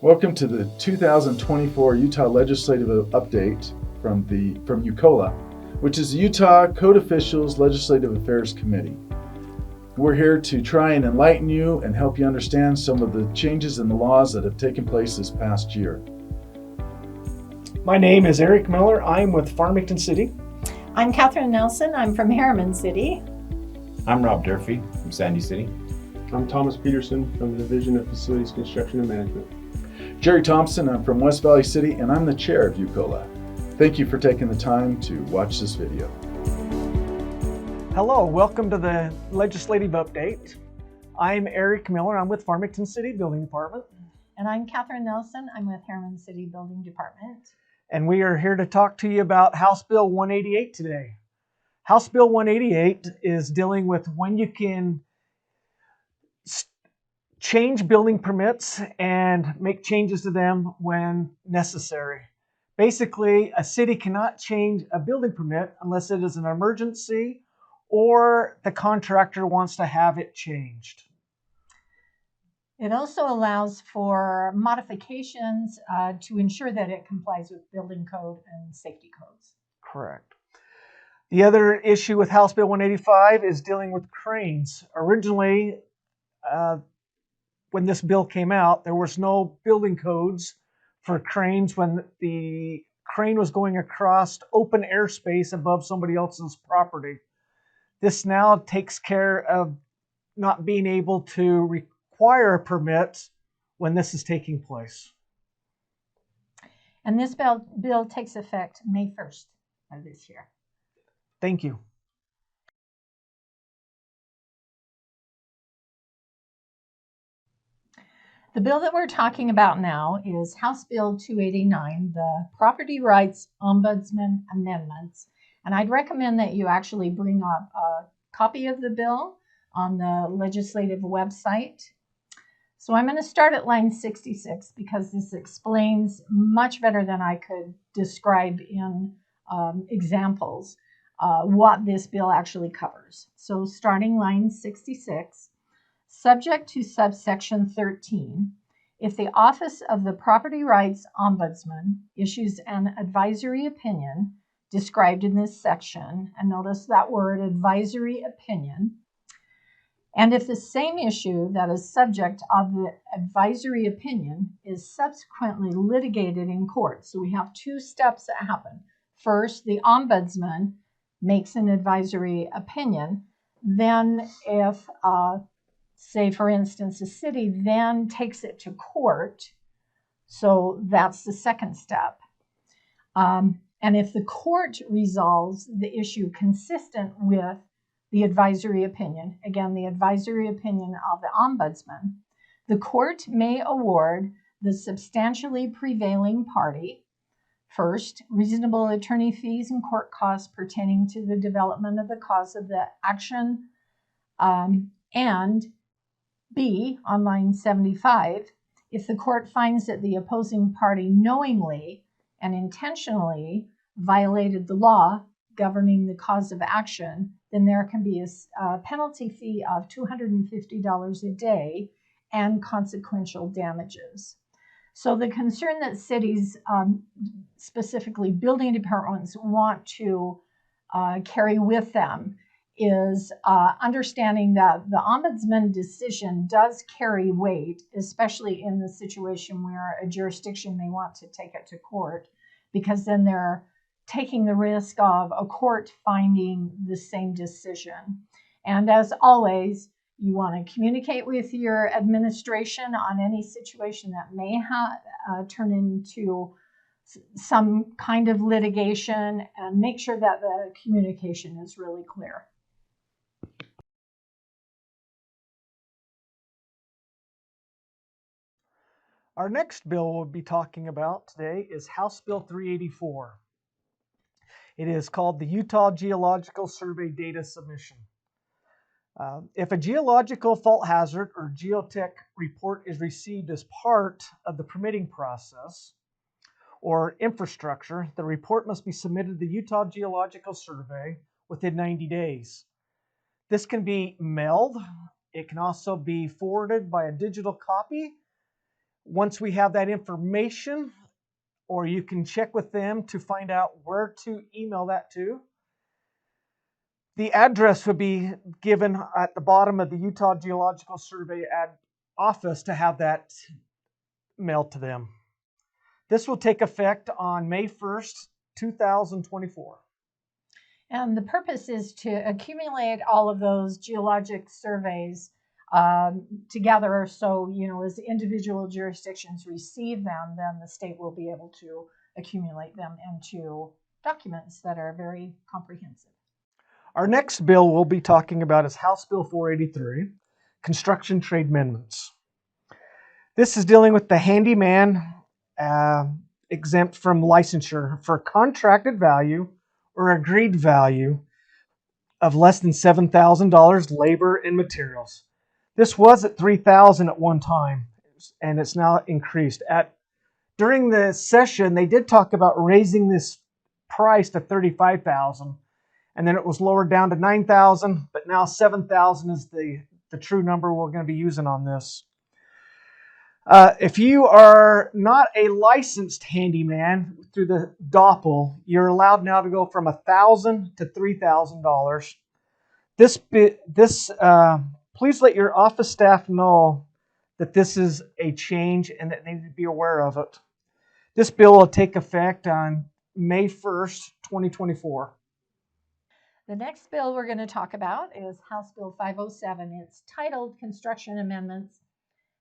Welcome to the 2024 Utah Legislative Update from UCOLA, which is the Utah Code Officials Legislative Affairs Committee. We're here to try and enlighten you and help you understand some of the changes in the laws that have taken place this past year. My name is Eric Miller. I'm with Farmington City. I'm Cathryn Nelson. I'm from Harriman City. I'm Rob Durfee from Sandy City. I'm Thomas Peterson from the Division of Facilities Construction and Management. Jerry Thompson, I'm from West Valley City, and I'm the chair of UCOLA. Thank you for taking the time to watch this video. Hello, welcome to the Legislative Update. I'm Eric Miller. I'm with Farmington City Building Department. And I'm Cathryn Nelson. I'm with Harriman City Building Department. And we are here to talk to you about House Bill 188 today. House Bill 188 is dealing with when you can change building permits and make changes to them when necessary. Basically, a city cannot change a building permit unless it is an emergency or the contractor wants to have it changed. It also allows for modifications to ensure that it complies with building code and safety codes. Correct. The other issue with House Bill 185 is dealing with cranes. Originally, when this bill came out, there was no building codes for cranes when the crane was going across open airspace above somebody else's property. This now takes care of not being able to require a permit when this is taking place. And this bill takes effect May 1st of this year. Thank you. The bill that we're talking about now is House Bill 289, the Property Rights Ombudsman Amendments. And I'd recommend that you actually bring up a copy of the bill on the legislative website. So I'm going to start at line 66 because this explains much better than I could describe in examples what this bill actually covers. So starting line 66. Subject to subsection 13, if the Office of the Property Rights Ombudsman issues an advisory opinion described in this section, and notice that word advisory opinion, and if the same issue that is subject of the advisory opinion is subsequently litigated in court. So we have two steps that happen. First, the ombudsman makes an advisory opinion. Then if say, for instance, the city then takes it to court. So that's the second step. And if the court resolves the issue consistent with the advisory opinion, again, the advisory opinion of the ombudsman, the court may award the substantially prevailing party, first, reasonable attorney fees and court costs pertaining to the development of the cause of the action, and B, on line 75, if the court finds that the opposing party knowingly and intentionally violated the law governing the cause of action, then there can be a penalty fee of $250 a day and consequential damages. So the concern that cities, specifically building departments, want to carry with them is understanding that the ombudsman decision does carry weight, especially in the situation where a jurisdiction may want to take it to court, because then they're taking the risk of a court finding the same decision. And as always, you want to communicate with your administration on any situation that may turn into some kind of litigation, and make sure that the communication is really clear. Our next bill we'll be talking about today is House Bill 384. It is called the Utah Geological Survey Data Submission. If a geological fault hazard or geotech report is received as part of the permitting process or infrastructure, the report must be submitted to the Utah Geological Survey within 90 days. This can be mailed. It can also be forwarded by a digital copy Once we have that information, or you can check with them to find out where to email that to. The address would be given at the bottom of the Utah Geological Survey office to have that mailed to them. This will take effect on May 1st, 2024. And the purpose is to accumulate all of those geologic surveys together. So, as individual jurisdictions receive them, then the state will be able to accumulate them into documents that are very comprehensive. Our next bill we'll be talking about is House Bill 483, Construction Trade Amendments. This is dealing with the handyman exempt from licensure for contracted value or agreed value of less than $7,000 labor and materials. This was at $3,000 at one time, and it's now increased. During the session, they did talk about raising this price to $35,000, and then it was lowered down to $9,000, but now $7,000 is the true number we're going to be using on this. If you are not a licensed handyman through the DOPL, you're allowed now to go from $1,000 to $3,000. Please let your office staff know that this is a change and that they need to be aware of it. This bill will take effect on May 1st, 2024. The next bill we're going to talk about is House Bill 507. It's titled Construction Amendments.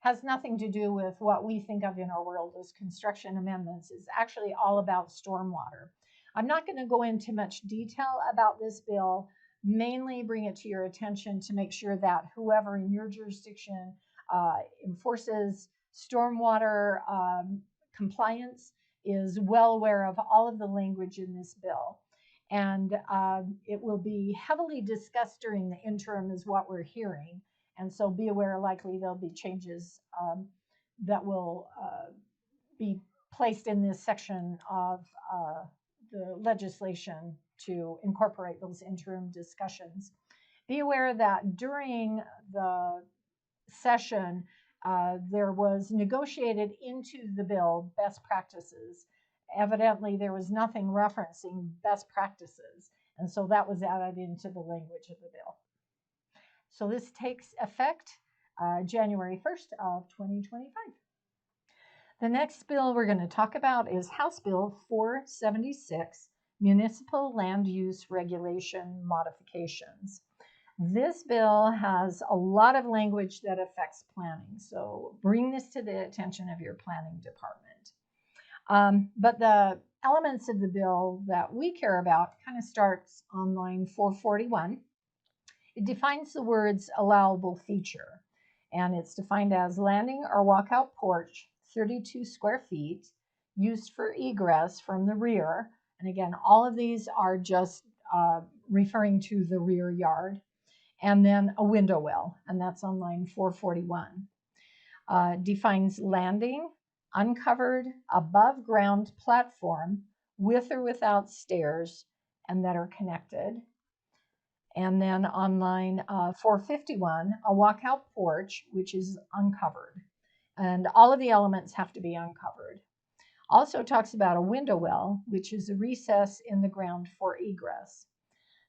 Has nothing to do with what we think of in our world as construction amendments. It's actually all about stormwater. I'm not going to go into much detail about this bill, mainly bring it to your attention to make sure that whoever in your jurisdiction enforces stormwater compliance is well aware of all of the language in this bill. And it will be heavily discussed during the interim is what we're hearing. And so be aware, likely there'll be changes that will be placed in this section of the legislation to incorporate those interim discussions. Be aware that during the session, there was negotiated into the bill best practices. Evidently, there was nothing referencing best practices, and so that was added into the language of the bill. So this takes effect January 1st of 2025. The next bill we're going to talk about is House Bill 476, Municipal Land Use Regulation Modifications. This bill has a lot of language that affects planning, so bring this to the attention of your planning department. But the elements of the bill that we care about kind of starts on line 441. It defines the words allowable feature, and it's defined as landing or walkout porch, 32 square feet, used for egress from the rear. And again, all of these are just referring to the rear yard. And then a window well, and that's on line 441. Defines landing, uncovered, above ground platform with or without stairs and that are connected. And then on line 451, a walkout porch, which is uncovered. And all of the elements have to be uncovered. Also talks about a window well, which is a recess in the ground for egress.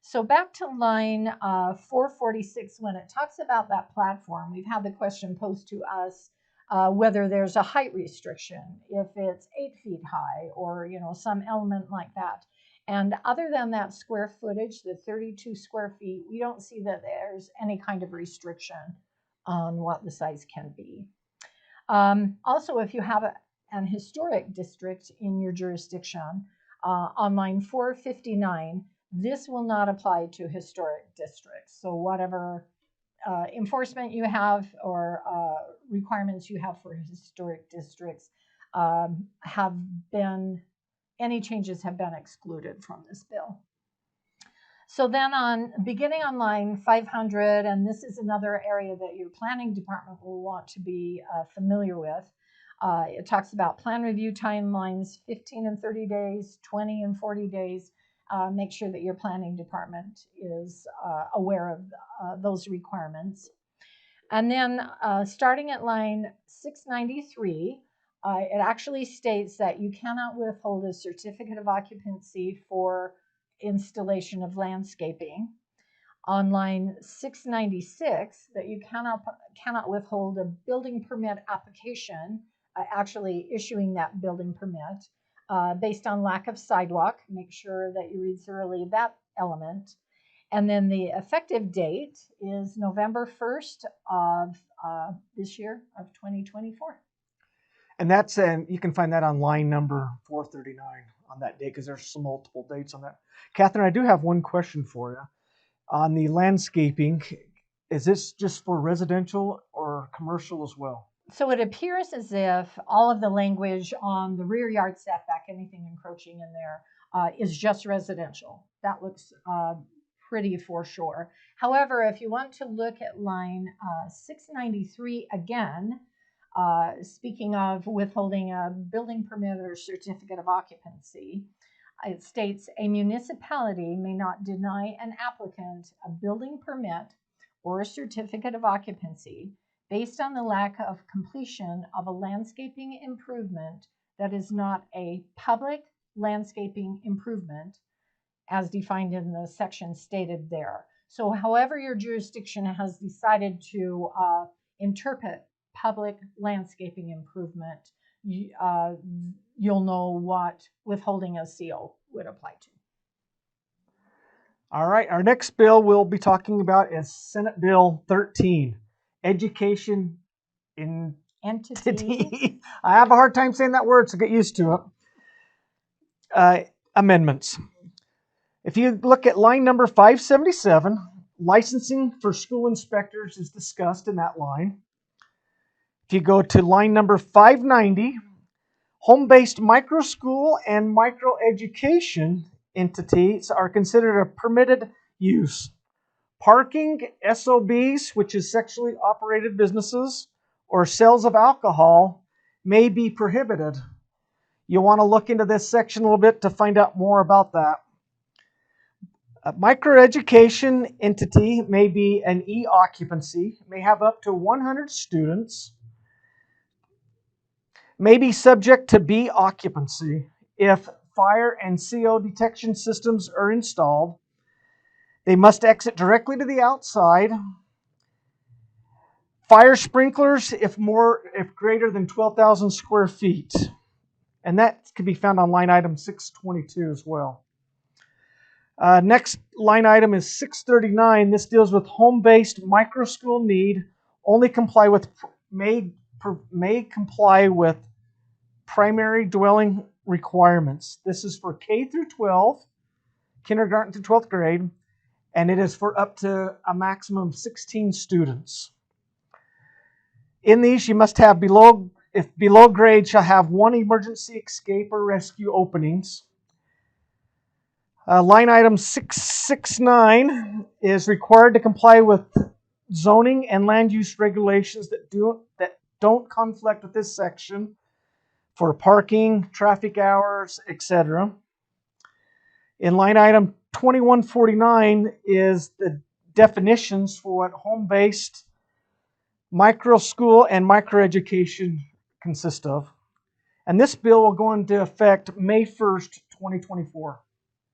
So back to line 446, when it talks about that platform, we've had the question posed to us whether there's a height restriction, if it's 8 feet high or, some element like that. And other than that square footage, the 32 square feet, we don't see that there's any kind of restriction on what the size can be. Also, if you have an historic district in your jurisdiction, on line 459, this will not apply to historic districts. So whatever enforcement you have or requirements you have for historic districts any changes have been excluded from this bill. So then beginning on line 500, and this is another area that your planning department will want to be familiar with. It talks about plan review timelines, 15 and 30 days, 20 and 40 days. Make sure that your planning department is aware of those requirements. And then starting at line 693, it actually states that you cannot withhold a certificate of occupancy for installation of landscaping. On line 696, that you cannot withhold a building permit application, actually issuing that building permit based on lack of sidewalk. Make sure that you read thoroughly that element. And then the effective date is November 1st of this year of 2024. And that's, and you can find that on line number 439 on that date, because there's some multiple dates on that. Cathryn, I do have one question for you. On the landscaping, is this just for residential or commercial as well? So it appears as if all of the language on the rear yard setback, anything encroaching in there, is just residential. That looks pretty for sure. However, if you want to look at line 693 again, speaking of withholding a building permit or certificate of occupancy, it states a municipality may not deny an applicant a building permit or a certificate of occupancy based on the lack of completion of a landscaping improvement that is not a public landscaping improvement as defined in the section stated there. So however your jurisdiction has decided to interpret public landscaping improvement, you'll know what withholding a CO would apply to. All right, our next bill we'll be talking about is Senate Bill 13, Education Entity. I have a hard time saying that word, so get used to it. Amendments. If you look at line number 577, licensing for school inspectors is discussed in that line. If you go to line number 590, home-based micro school and micro education entities are considered a permitted use. Parking, SOBs, which is sexually operated businesses, or sales of alcohol may be prohibited. You want to look into this section a little bit to find out more about that. A microeducation entity may be an e-occupancy, may have up to 100 students, may be subject to B occupancy if fire and CO detection systems are installed. They must exit directly to the outside. Fire sprinklers if greater than 12,000 square feet. And that can be found on line item 622 as well. Next line item is 639. This deals with home-based micro school need. Only comply with may comply with primary dwelling requirements. This is for K through 12, kindergarten to 12th grade, and it is for up to a maximum of 16 students. In these, you must have below grade shall have one emergency escape or rescue openings. Line item 669 is required to comply with zoning and land use regulations that don't conflict with this section for parking, traffic hours, etc. In line item 2149 is the definitions for what home-based micro school and microeducation consist of. And this bill will go into effect May 1st, 2024.